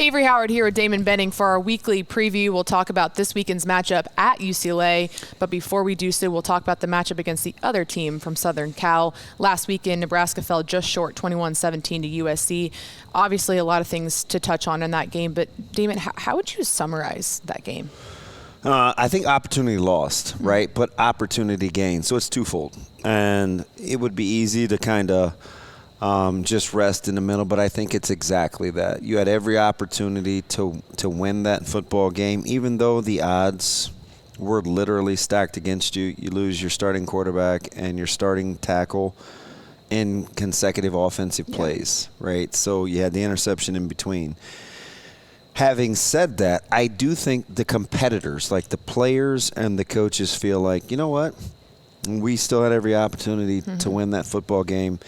Avrie Howard here with Damon Benning for our weekly preview. We'll talk about this weekend's matchup at UCLA. But before we do so, we'll talk about the matchup against the other team from Southern Cal. Last weekend, Nebraska fell just short 21-17 to USC. Obviously, a lot of things to touch on in that game. But, Damon, how would you summarize that game? I think opportunity lost, right? But opportunity gained. So it's twofold. And it would be easy to kind of just rest in the middle, but I think it's exactly that. You had every opportunity to win that football game, even though the odds were literally stacked against you. You lose your starting quarterback and your starting tackle in consecutive offensive plays, right? So you had the interception in between. Having said that, I do think the competitors, like the players and the coaches, feel like, you know what? We still had every opportunity to win that football game,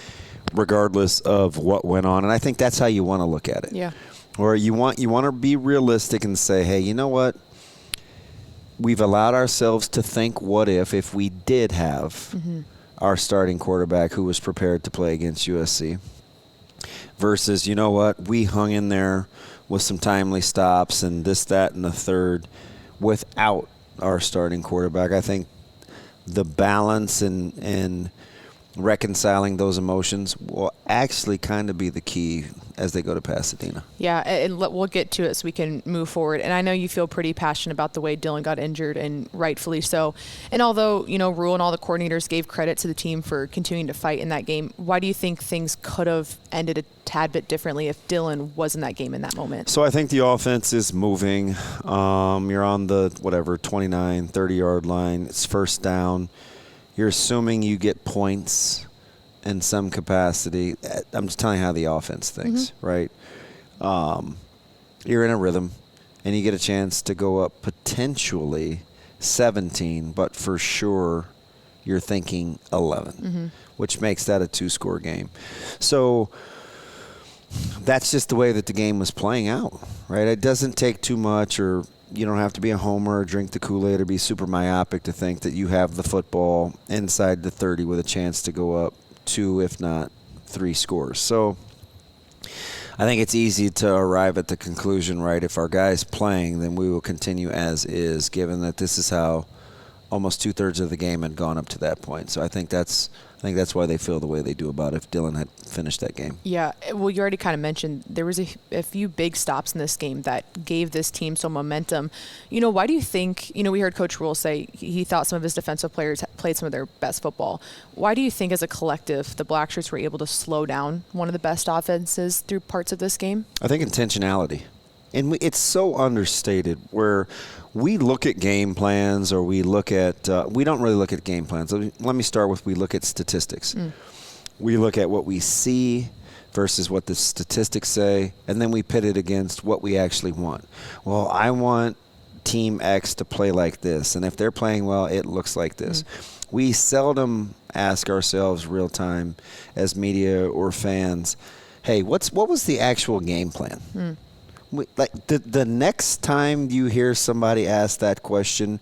regardless of what went on. And I think that's how you want to look at it. Yeah. Or you want to be realistic and say, hey, you know what? We've allowed ourselves to think what if we did have our starting quarterback who was prepared to play against USC versus, you know what? We hung in there with some timely stops and this, that, and the third without our starting quarterback. I think the balance and reconciling those emotions will actually kind of be the key as they go to Pasadena. Yeah, and we'll get to it so we can move forward. And I know you feel pretty passionate about the way Dylan got injured, and rightfully so. And although, Rule and all the coordinators gave credit to the team for continuing to fight in that game, why do you think things could have ended a tad bit differently if Dylan was in that game in that moment? So I think the offense is moving. You're on the, 29, 30-yard line. It's first down. You're assuming you get points in some capacity. I'm just telling you how the offense thinks, right? You're in a rhythm, and you get a chance to go up potentially 17, but for sure you're thinking 11, which makes that a two-score game. So that's just the way that the game was playing out, right? It doesn't take too much, or you don't have to be a homer or drink the Kool-Aid or be super myopic to think that you have the football inside the 30 with a chance to go up 2, if not 3 scores. So I think it's easy to arrive at the conclusion, right, if our guy's playing, then we will continue as is, given that this is how almost 2/3 of the game had gone up to that point. So I think that's why they feel the way they do about if Dylan had finished that game. Yeah, well, you already kind of mentioned there was a few big stops in this game that gave this team some momentum. Why do you think, we heard Coach Rule say he thought some of his defensive players played some of their best football. Why do you think as a collective the Blackshirts were able to slow down one of the best offenses through parts of this game? I think intentionality. And it's so understated where we look at game plans, or we look at we don't really look at game plans. Let me start with we look at statistics. We look at what we see versus what the statistics say, and then we pit it against what we actually want. Well, I want Team X to play like this, and if they're playing well, it looks like this. We seldom ask ourselves real time as media or fans, hey, what was the actual game plan? Like the next time you hear somebody ask that question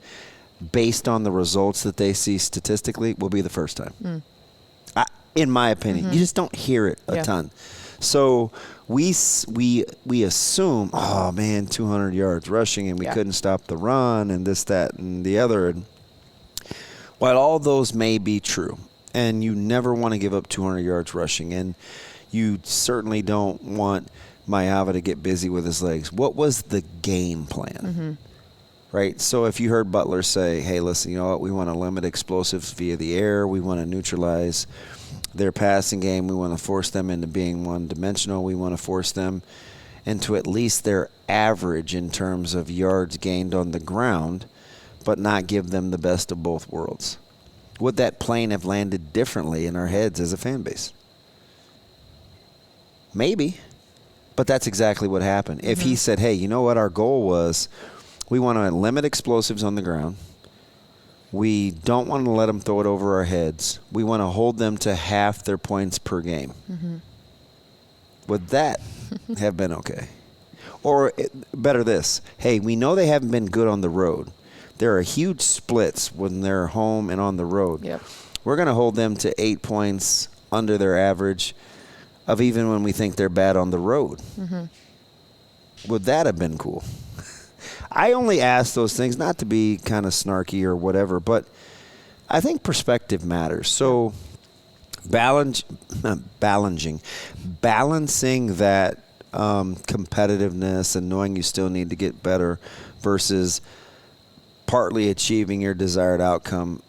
based on the results that they see statistically will be the first time. In my opinion, you just don't hear it a ton. So we assume, oh man, 200 yards rushing, and we couldn't stop the run, and this, that, and the other. And while all those may be true, and you never want to give up 200 yards rushing, and you certainly don't want Maeva to get busy with his legs. What was the game plan? Right? So if you heard Butler say, hey, listen, you know what? We want to limit explosives via the air. We want to neutralize their passing game. We want to force them into being one-dimensional. We want to force them into at least their average in terms of yards gained on the ground, but not give them the best of both worlds. Would that plane have landed differently in our heads as a fan base? Maybe. But that's exactly what happened. If he said, hey, you know what our goal was? We want to limit explosives on the ground. We don't want to let them throw it over our heads. We want to hold them to half their points per game. Would that have been okay? Or better this, hey, we know they haven't been good on the road. There are huge splits when they're home and on the road. We're going to hold them to 8 points under their average of even when we think they're bad on the road. Would that have been cool? I only ask those things not to be kind of snarky or whatever, but I think perspective matters. So balancing that competitiveness and knowing you still need to get better versus partly achieving your desired outcome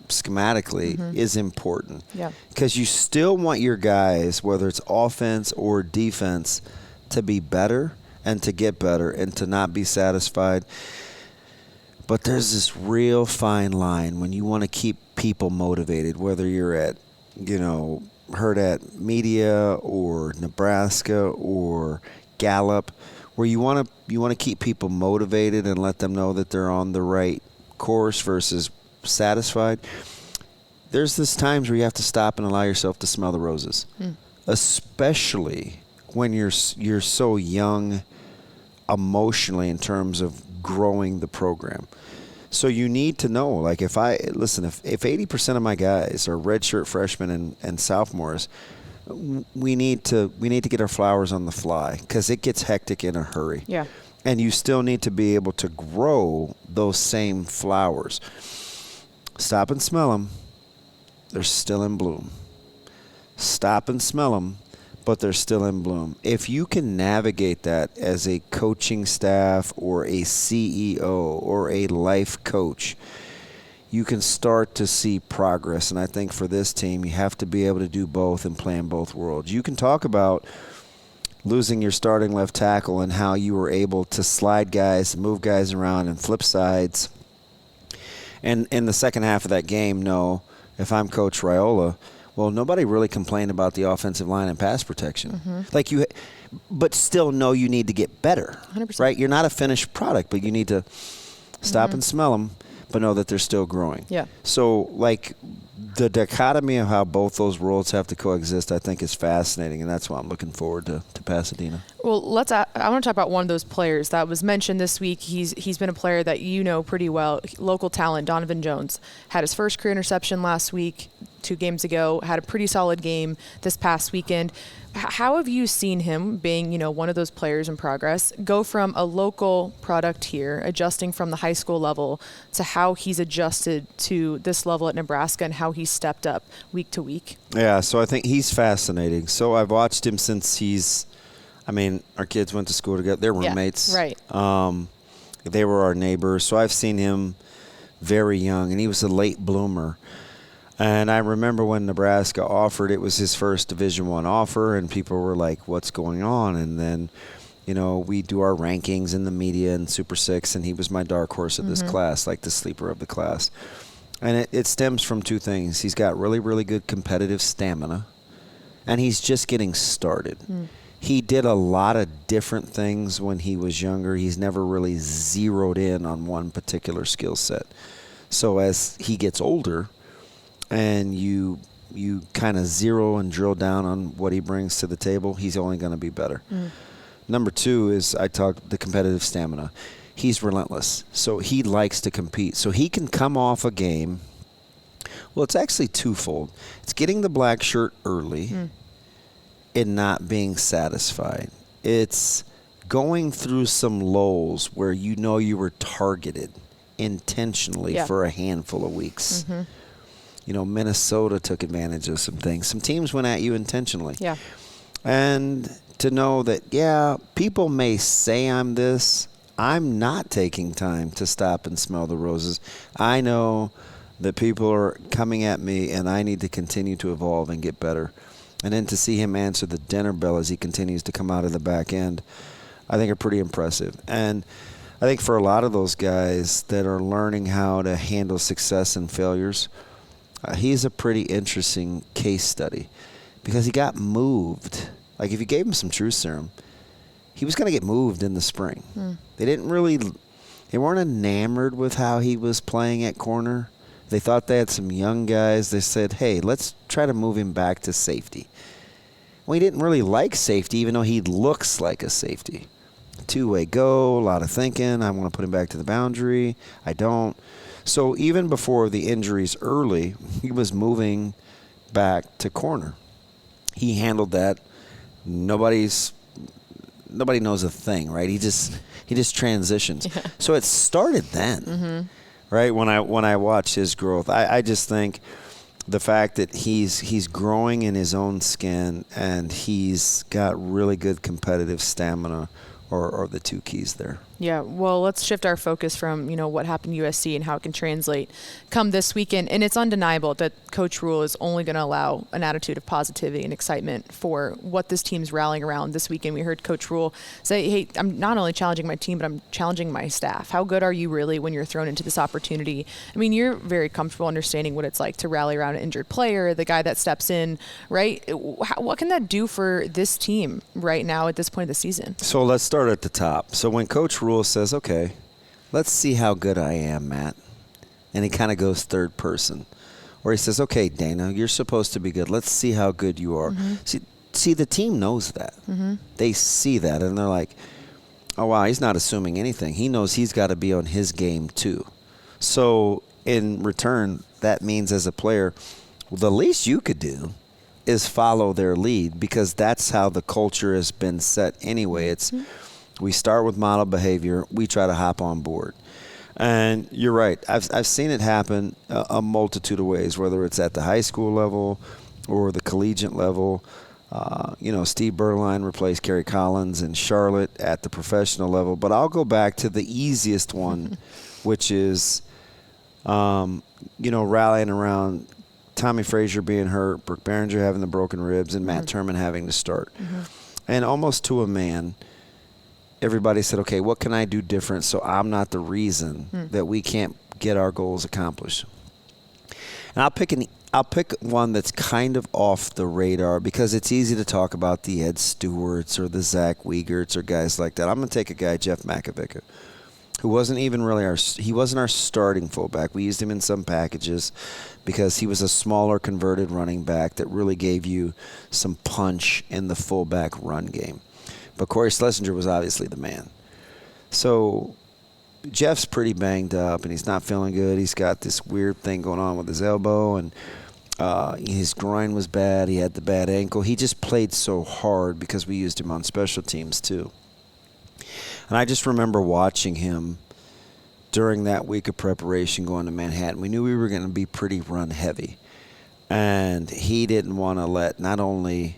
schematically is important. Yeah. Because you still want your guys, whether it's offense or defense, to be better and to get better and to not be satisfied. But there's this real fine line when you want to keep people motivated, whether you're at, Hurrdat Media or Nebraska or Gallup, where you want to keep people motivated and let them know that they're on the right course versus satisfied. There's this times where you have to stop and allow yourself to smell the roses, especially when you're so young emotionally in terms of growing the program. So you need to know, like if 80% of my guys are redshirt freshmen and sophomores, we need to get our flowers on the fly because it gets hectic in a hurry. Yeah. And you still need to be able to grow those same flowers. Stop and smell them. They're still in bloom. Stop and smell them, but they're still in bloom. If you can navigate that as a coaching staff or a CEO or a life coach, you can start to see progress. And I think for this team, you have to be able to do both and play in both worlds. You can talk about losing your starting left tackle and how you were able to slide guys, move guys around, and flip sides. And in the second half of that game, if I'm Coach Raiola, well, nobody really complained about the offensive line and pass protection. But still know you need to get better, 100%. right? You're not a finished product, but you need to stop and smell them, but know that they're still growing. Yeah. So, the dichotomy of how both those worlds have to coexist, I think, is fascinating, and that's why I'm looking forward to Pasadena. Well, I want to talk about one of those players that was mentioned this week. He's been a player that you know pretty well, local talent, Donovan Jones. Had his first career interception last week, 2 games ago, had a pretty solid game this past weekend. How have you seen him, being, one of those players in progress, go from a local product here, adjusting from the high school level, to how he's adjusted to this level at Nebraska and how he's stepped up week to week? Yeah, so I think he's fascinating. So I've watched him since our kids went to school together. They're roommates. Yeah, right. They were our neighbors. So I've seen him very young, and he was a late bloomer. And I remember when Nebraska offered, it was his first Division I offer, and people were like, what's going on? And then, we do our rankings in the media and Super 6, and he was my dark horse of this class, like the sleeper of the class. And it stems from 2 things. He's got really, really good competitive stamina, and he's just getting started. He did a lot of different things when he was younger. He's never really zeroed in on one particular skill set. So as he gets older, and you kind of zero and drill down on what he brings to the table, he's only going to be better. Number 2 is the competitive stamina. He's relentless, so he likes to compete. So he can come off a game. Well, it's actually twofold. It's getting the black shirt early and not being satisfied. It's going through some lulls where you were targeted intentionally for a handful of weeks. Minnesota took advantage of some things. Some teams went at you intentionally. Yeah. And to know that, people may say I'm this. I'm not taking time to stop and smell the roses. I know that people are coming at me, and I need to continue to evolve and get better. And then to see him answer the dinner bell as he continues to come out of the back end, I think are pretty impressive. And I think for a lot of those guys that are learning how to handle success and failures, he's a pretty interesting case study because he got moved. Like if you gave him some truth serum, he was going to get moved in the spring. They weren't enamored with how he was playing at corner. They thought they had some young guys. They said, hey, let's try to move him back to safety. Well, he didn't really like safety, even though he looks like a safety. 2-way go, a lot of thinking. I want to put him back to the boundary. I don't. So even before the injuries early, he was moving back to corner. He handled that. Nobody's nobody knows a thing, right? He just transitions. Yeah. So it started then, right? When I watch his growth, I just think the fact that he's growing in his own skin and he's got really good competitive stamina are the two keys there. Yeah, well, let's shift our focus from, what happened to USC and how it can translate come this weekend. And it's undeniable that Coach Rule is only going to allow an attitude of positivity and excitement for what this team's rallying around this weekend. We heard Coach Rule say, hey, I'm not only challenging my team, but I'm challenging my staff. How good are you really when you're thrown into this opportunity? I mean, you're very comfortable understanding what it's like to rally around an injured player, the guy that steps in, right? What can that do for this team right now at this point of the season? So let's start at the top. So when Coach Rule says, okay, let's see how good I am, Matt. And he kind of goes third person. Or he says, okay, Dana, you're supposed to be good. Let's see how good you are. See, the team knows that. They see that, and they're like, oh, wow, he's not assuming anything. He knows he's got to be on his game too. So in return, that means as a player, well, the least you could do is follow their lead because that's how the culture has been set anyway. It's we start with model behavior. We try to hop on board. And you're right. I've seen it happen a multitude of ways, whether it's at the high school level or the collegiate level. Steve Berline replaced Kerry Collins in Charlotte at the professional level. But I'll go back to the easiest one, which is, rallying around Tommy Frazier being hurt, Brooke Behringer having the broken ribs, and Matt Turman having to start. And almost to a man, everybody said, okay, what can I do different so I'm not the reason that we can't get our goals accomplished? And I'll pick one that's kind of off the radar because it's easy to talk about the Ed Stewarts or the Zach Wiegerts or guys like that. I'm going to take a guy, Jeff Makovica, who wasn't even really he wasn't our starting fullback. We used him in some packages because he was a smaller converted running back that really gave you some punch in the fullback run game. But Corey Schlesinger was obviously the man. So Jeff's pretty banged up, and he's not feeling good. He's got this weird thing going on with his elbow, and his groin was bad. He had the bad ankle. He just played so hard because we used him on special teams too. And I just remember watching him during that week of preparation going to Manhattan. We knew we were going to be pretty run heavy. And he didn't want to let not only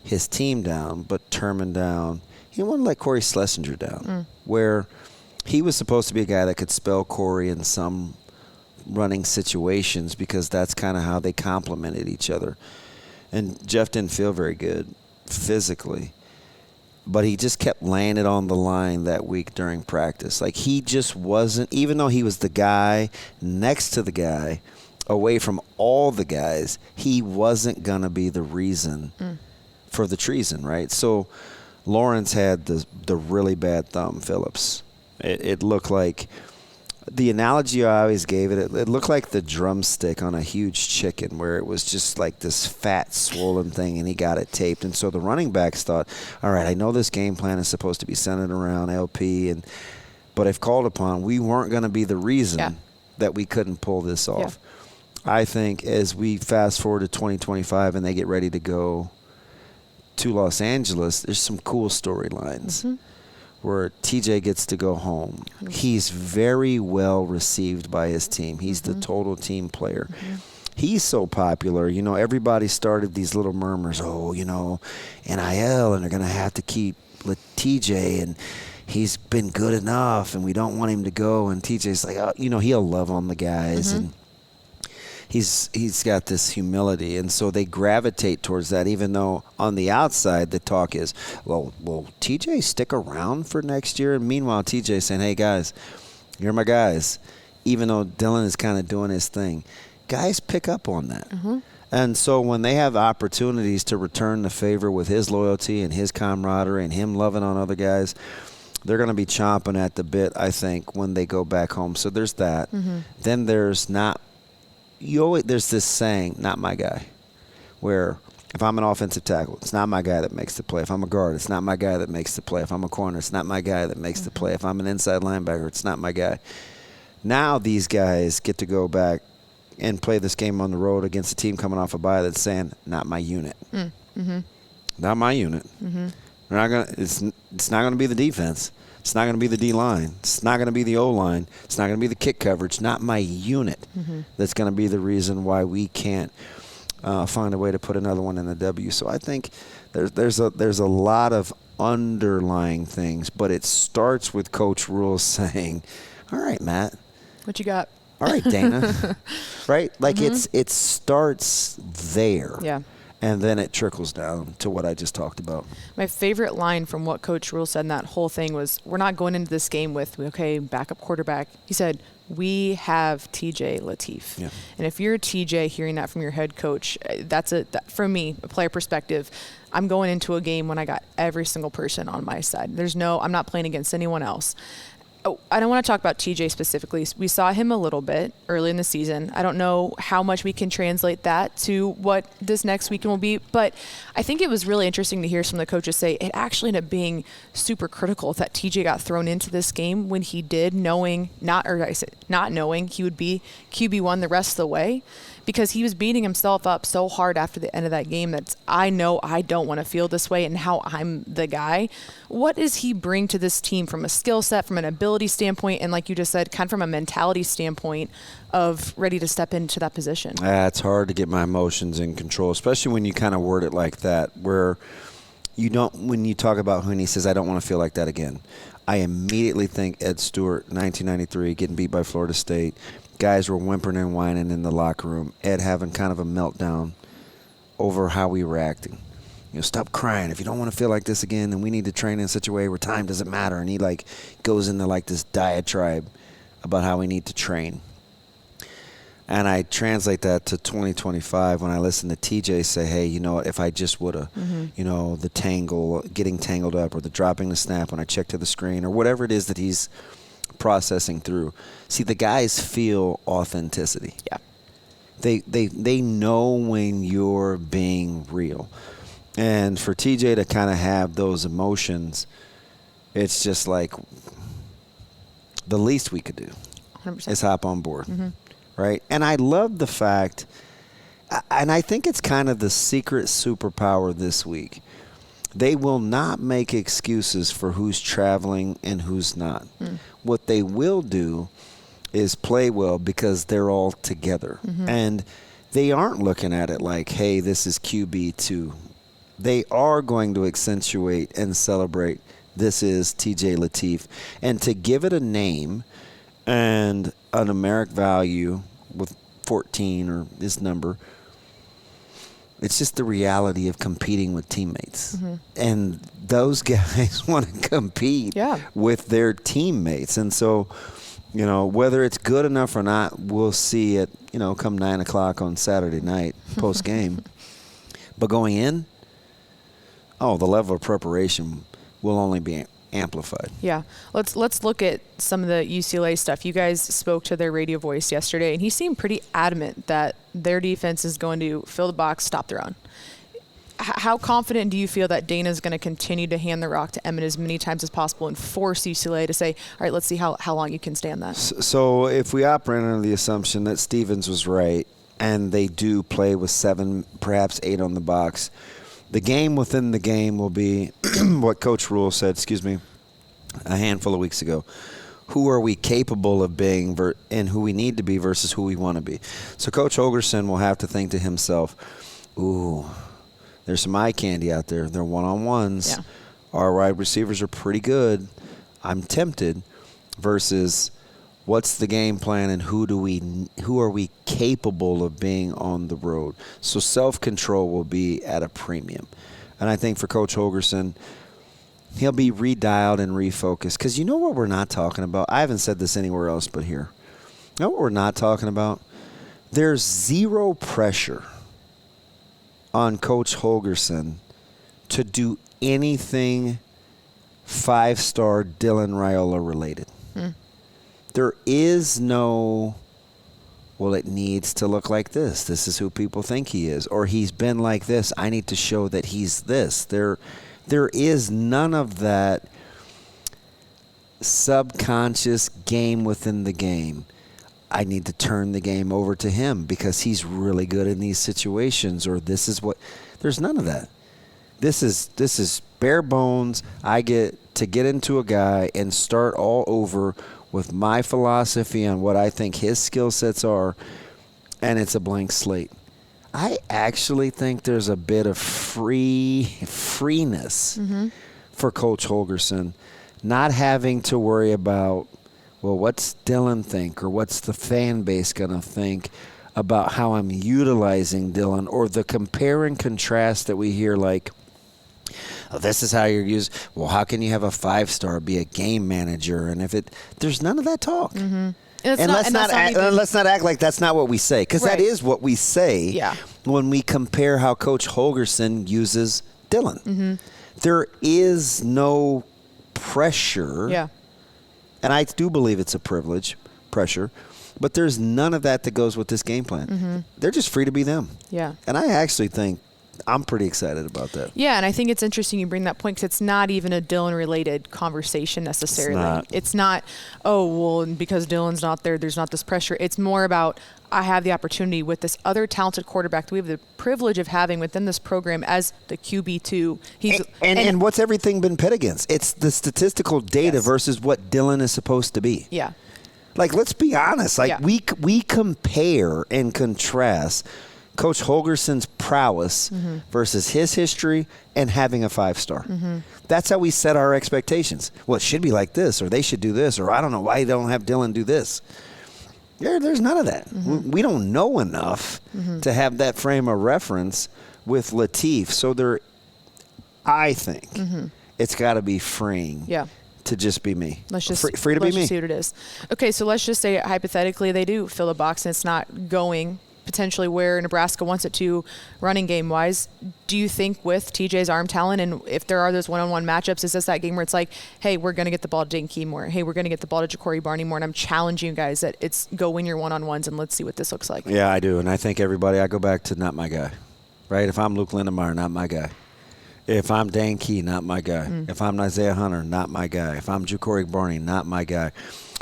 his team down, but Turman down. He didn't want to let Corey Schlesinger down, where he was supposed to be a guy that could spell Corey in some running situations because that's kind of how they complemented each other. And Jeff didn't feel very good physically, but he just kept laying it on the line that week during practice. Like he just wasn't, even though he was the guy next to the guy, away from all the guys, he wasn't going to be the reason for the treason, right? So Lawrence had the really bad thumb, Phillips. It looked like, the analogy I always gave it looked like the drumstick on a huge chicken where it was just like this fat, swollen thing, and he got it taped. And so the running backs thought, all right, I know this game plan is supposed to be centered around LP, but if called upon, we weren't going to be the reason that we couldn't pull this off. Yeah. I think as we fast forward to 2025 and they get ready to go to Los Angeles, there's some cool storylines where TJ gets to go home. He's very well received by his team. He's the total team player. He's so popular. Everybody started these little murmurs, NIL, and they're going to have to keep TJ, and he's been good enough, and we don't want him to go. And TJ's like, he'll love on the guys, and he's got this humility, and so they gravitate towards that, even though on the outside the talk is, well, will TJ stick around for next year? And meanwhile, TJ's saying, hey, guys, you're my guys. Even though Dylan is kind of doing his thing, guys pick up on that. And so when they have opportunities to return the favor with his loyalty and his camaraderie and him loving on other guys, they're going to be chomping at the bit, I think, when they go back home. So there's that. Then there's there's this saying, not my guy, where if I'm an offensive tackle, it's not my guy that makes the play. If I'm a guard, it's not my guy that makes the play. If I'm a corner, it's not my guy that makes the play. If I'm an inside linebacker, it's not my guy. Now these guys get to go back and play this game on the road against a team coming off a bye that's saying, not my unit. Not my unit. It's not going to be the defense. It's not going to be the D-line. It's not going to be the O-line. It's not going to be the kick coverage. Not my unit that's going to be the reason why we can't find a way to put another one in the W. So I think there's a lot of underlying things, but it starts with Coach Rule saying, all right, Matt. What you got? All right, Dana. Right? Like it starts there. Yeah. And then it trickles down to what I just talked about. My favorite line from what Coach Rule said in that whole thing was, we're not going into this game with, okay, backup quarterback. He said, we have TJ Lateef. Yeah. And if you're TJ hearing that from your head coach, from me, a player perspective, I'm going into a game when I got every single person on my side. I'm not playing against anyone else. Oh, I don't want to talk about TJ specifically. We saw him a little bit early in the season. I don't know how much we can translate that to what this next weekend will be, but I think it was really interesting to hear some of the coaches say it actually ended up being super critical that TJ got thrown into this game when he did, not knowing he would be QB1 the rest of the way, because he was beating himself up so hard after the end of that game that I know I don't want to feel this way and how I'm the guy. What does he bring to this team from a skill set, from an ability standpoint, and like you just said, kind of from a mentality standpoint of ready to step into that position? It's hard to get my emotions in control, especially when you kind of word it like that, where when you talk about when he says, I don't want to feel like that again. I immediately think Ed Stewart, 1993, getting beat by Florida State. Guys were whimpering and whining in the locker room. Ed having kind of a meltdown over how we were acting. Stop crying. If you don't want to feel like this again, then we need to train in such a way where time doesn't matter. And he goes into this diatribe about how we need to train. And I translate that to 2025 when I listen to TJ say, hey, if I just would have, the getting tangled up, or the dropping the snap when I check to the screen, or whatever it is that he's processing through. See, the guys feel authenticity. Yeah. They know when you're being real. And for TJ to kind of have those emotions, it's just like the least we could do 100%. Is hop on board. Right? And I love the fact, and I think it's kind of the secret superpower this week. They will not make excuses for who's traveling and who's not. What they will do is play well because they're all together. And they aren't looking at it like, hey, this is QB2. They are going to accentuate and celebrate this is TJ Lateef. And to give it a name and a numeric value with 14 or this number, it's just the reality of competing with teammates. And those guys want to compete with their teammates. And so, whether it's good enough or not, we'll see it, come 9 o'clock on Saturday night post-game. But going in, the level of preparation will only be amplified. Yeah. Let's look at some of the UCLA stuff. You guys spoke to their radio voice yesterday, and he seemed pretty adamant that their defense is going to fill the box, stop the run. How confident do you feel that Dana is going to continue to hand the rock to Emmett as many times as possible and force UCLA to say, all right, let's see how long you can stand that? So if we operate under the assumption that Stevens was right and they do play with 7, perhaps 8 on the box, the game within the game will be what Coach Rule said, a handful of weeks ago. Who are we capable of being and who we need to be versus who we want to be? So Coach Holgorsen will have to think to himself, ooh, there's some eye candy out there. They're one-on-ones. Yeah. Our wide receivers are pretty good. I'm tempted versus what's the game plan and who are we capable of being on the road? So self-control will be at a premium. And I think for Coach Holgorsen, he'll be redialed and refocused. Because you know what we're not talking about? I haven't said this anywhere else but here. You know what we're not talking about? There's zero pressure on Coach Holgorsen to do anything 5-star Dylan Raiola related. There is no, well, it needs to look like this. This is who people think he is. Or he's been like this. I need to show that he's this. There is none of that subconscious game within the game. I need to turn the game over to him because he's really good in these situations, or this is what. There's none of that. This is bare bones. I get to get into a guy and start all over with my philosophy on what I think his skill sets are, and it's a blank slate. I actually think there's a bit of freeness for Coach Holgorsen, not having to worry about, well, what's Dylan think or what's the fan base going to think about how I'm utilizing Dylan, or the compare and contrast that we hear, like, oh, this is how you're used. Well, how can you have a 5-star be a game manager? And there's none of that talk. And let's not act like that's not what we say, because that is what we say when we compare how Coach Holgorsen uses Dylan. There is no pressure, and I do believe it's a pressure, but there's none of that goes with this game plan. They're just free to be them. And I actually think I'm pretty excited about that. Yeah, and I think it's interesting you bring that point, because it's not even a Dylan-related conversation necessarily. It's not, oh, well, because Dylan's not there, there's not this pressure. It's more about, I have the opportunity with this other talented quarterback that we have the privilege of having within this program as the QB2. And what's everything been pit against? It's the statistical data versus what Dylan is supposed to be. Like, let's be honest. Like, we compare and contrast Coach Holgorsen's prowess versus his history and having a 5-star. That's how we set our expectations. Well, it should be like this, or they should do this, or I don't know why you don't have Dylan do this. There's none of that. We don't know enough to have that frame of reference with Lateef. So I think it's got to be freeing. To just be me. Free to be me. Let's just see what it is. Okay, so let's just say hypothetically they do fill a box and it's not going potentially where Nebraska wants it to running game-wise. Do you think with TJ's arm talent, and if there are those one-on-one matchups, is this that game where it's like, hey, we're going to get the ball to Dane Key more. Hey, we're going to get the ball to Ja'Cory Barney more, and I'm challenging you guys that it's go win your one-on-ones and let's see what this looks like. Yeah, I do, and I think I go back to not my guy, right? If I'm Luke Lindemeyer, not my guy. If I'm Dane Key, not my guy. If I'm Isaiah Hunter, not my guy. If I'm Ja'Cory Barney, not my guy.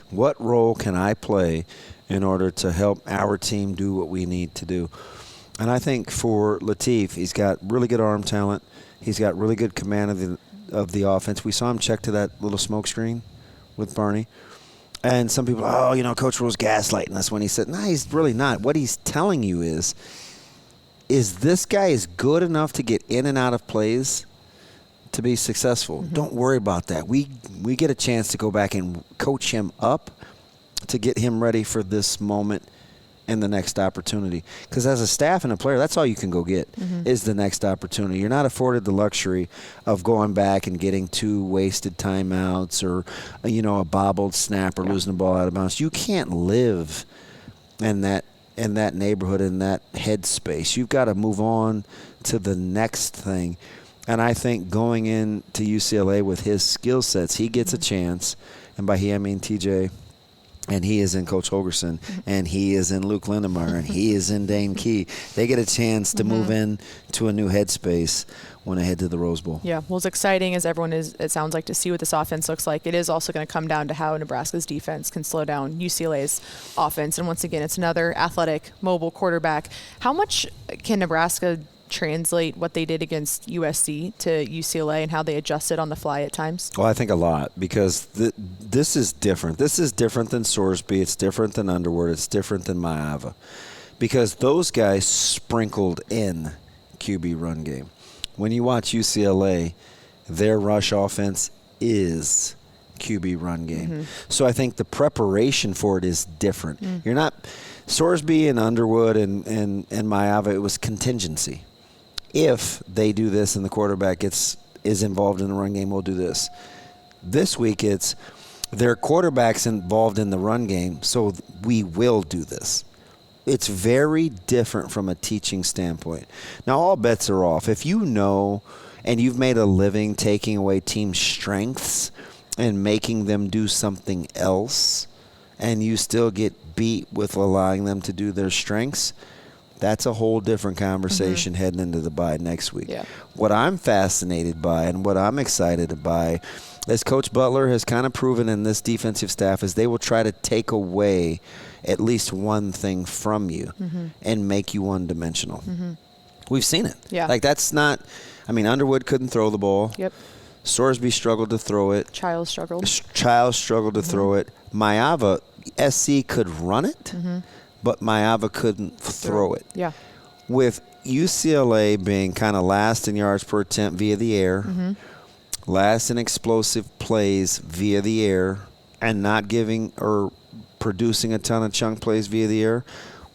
What role can I play in order to help our team do what we need to do? And I think for Lateef, he's got really good arm talent. He's got really good command of the offense. We saw him check to that little smoke screen with Barney. And some people, Coach Rhule's gaslighting us when he said, no, he's really not. What he's telling you is this guy is good enough to get in and out of plays to be successful. Don't worry about that. We get a chance to go back and coach him up to get him ready for this moment and the next opportunity. Because as a staff and a player, that's all you can go get is the next opportunity. You're not afforded the luxury of going back and getting 2 wasted timeouts or, a bobbled snap or losing the ball out of bounds. You can't live in that neighborhood, in that headspace. You've got to move on to the next thing. And I think going into UCLA with his skill sets, he gets a chance. And by he, I mean TJ. And he is in Coach Holgorsen, and he is in Luke Lindemeyer, and he is in Dane Key. They get a chance to move in to a new headspace when they head to the Rose Bowl. Yeah, well, as exciting as everyone is, it sounds like, to see what this offense looks like, it is also going to come down to how Nebraska's defense can slow down UCLA's offense. And once again, it's another athletic, mobile quarterback. How much can Nebraska translate what they did against USC to UCLA and how they adjusted on the fly at times? Well, I think a lot, because this is different. This is different than Sorsby. It's different than Underwood. It's different than Maava, because those guys sprinkled in QB run game. When you watch UCLA, their rush offense is QB run game. So I think the preparation for it is different. You're not Sorsby and Underwood and Maava. It was contingency. If they do this and the quarterback is involved in the run game, we'll do this. This week it's their quarterback's involved in the run game, so we will do this. It's very different from a teaching standpoint. Now, all bets are off. If you know and you've made a living taking away team strengths and making them do something else, and you still get beat with allowing them to do their strengths, that's a whole different conversation heading into the bye next week. What I'm fascinated by and what I'm excited by, as Coach Butler has kind of proven in this defensive staff, is they will try to take away at least one thing from you and make you one-dimensional. We've seen it. Yeah. Like, that's not – I mean, Underwood couldn't throw the ball. Yep. Sorsby struggled to throw it. Childs struggled. Childs struggled to throw it. Maeva, SC could run it, but Maeva couldn't throw it. Yeah. With UCLA being kind of last in yards per attempt via the air, last in explosive plays via the air, and not giving or producing a ton of chunk plays via the air,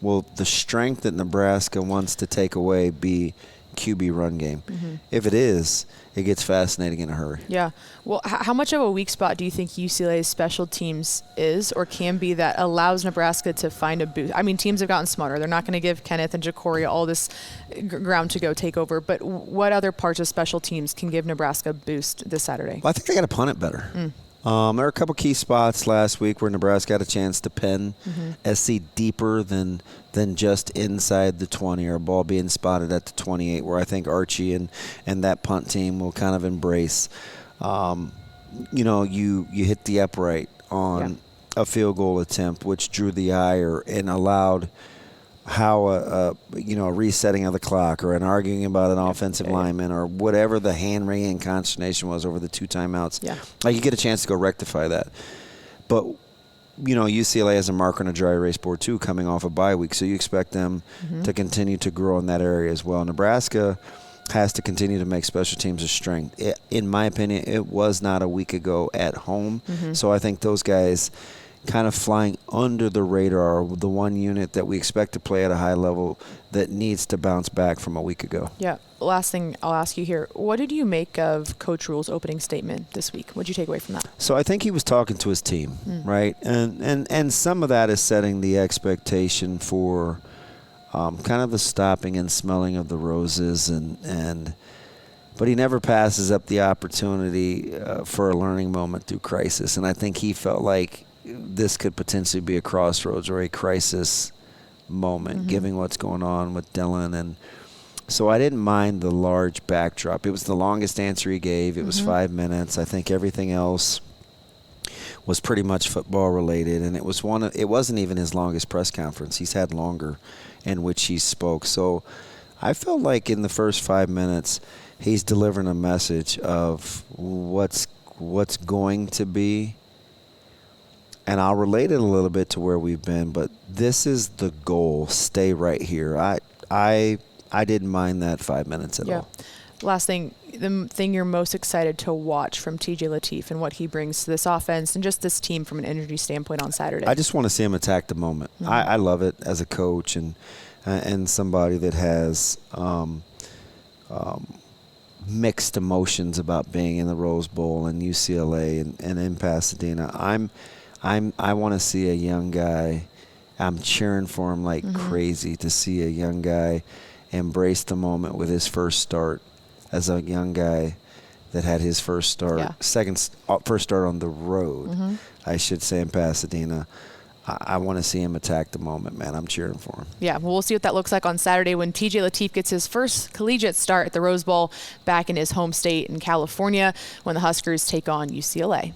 will the strength that Nebraska wants to take away be QB run game? If it is, it gets fascinating in a hurry. Yeah. Well, how much of a weak spot do you think UCLA's special teams is or can be that allows Nebraska to find a boost? I mean, teams have gotten smarter. They're not going to give Kenneth and Jacoria all this ground to go take over. But what other parts of special teams can give Nebraska a boost this Saturday? Well, I think they got to punt it better. There were a couple key spots last week where Nebraska had a chance to pin SC deeper than just inside the 20, or a ball being spotted at the 28, where I think Archie and that punt team will kind of embrace. You hit the upright on a field goal attempt, which drew the ire and allowed how a resetting of the clock or an arguing about an offensive lineman or whatever the hand-wringing consternation was over the 2 timeouts. Yeah. Like, you get a chance to go rectify that. But, UCLA has a marker on a dry erase board too coming off a bye week, so you expect them to continue to grow in that area as well. Nebraska has to continue to make special teams a strength. In my opinion, it was not a week ago at home, so I think those guys kind of flying under the radar, the one unit that we expect to play at a high level that needs to bounce back from a week ago. Yeah. Last thing I'll ask you here. What did you make of Coach Rule's opening statement this week? What did you take away from that? So I think he was talking to his team, right? And some of that is setting the expectation for kind of the stopping and smelling of the roses, but he never passes up the opportunity for a learning moment through crisis. And I think he felt like this could potentially be a crossroads or a crisis moment, given what's going on with Dylan. And so I didn't mind the large backdrop. It was the longest answer he gave. It was 5 minutes. I think everything else was pretty much football related, and it wasn't even his longest press conference. He's had longer in which he spoke. So I felt like in the first 5 minutes he's delivering a message of what's going to be. And I'll relate it a little bit to where we've been, but this is the goal. Stay right here. I didn't mind that 5 minutes at all. Last thing, the thing you're most excited to watch from TJ Lateef and what he brings to this offense and just this team from an energy standpoint on Saturday. I just want to see him attack the moment. I love it as a coach and somebody that has mixed emotions about being in the Rose Bowl and UCLA and in Pasadena. I want to see a young guy. I'm cheering for him like crazy to see a young guy embrace the moment with his first start as a young guy that had his first start, first start on the road, I should say, in Pasadena. I want to see him attack the moment, man. I'm cheering for him. Yeah, well, we'll see what that looks like on Saturday when TJ Lateef gets his first collegiate start at the Rose Bowl back in his home state in California when the Huskers take on UCLA.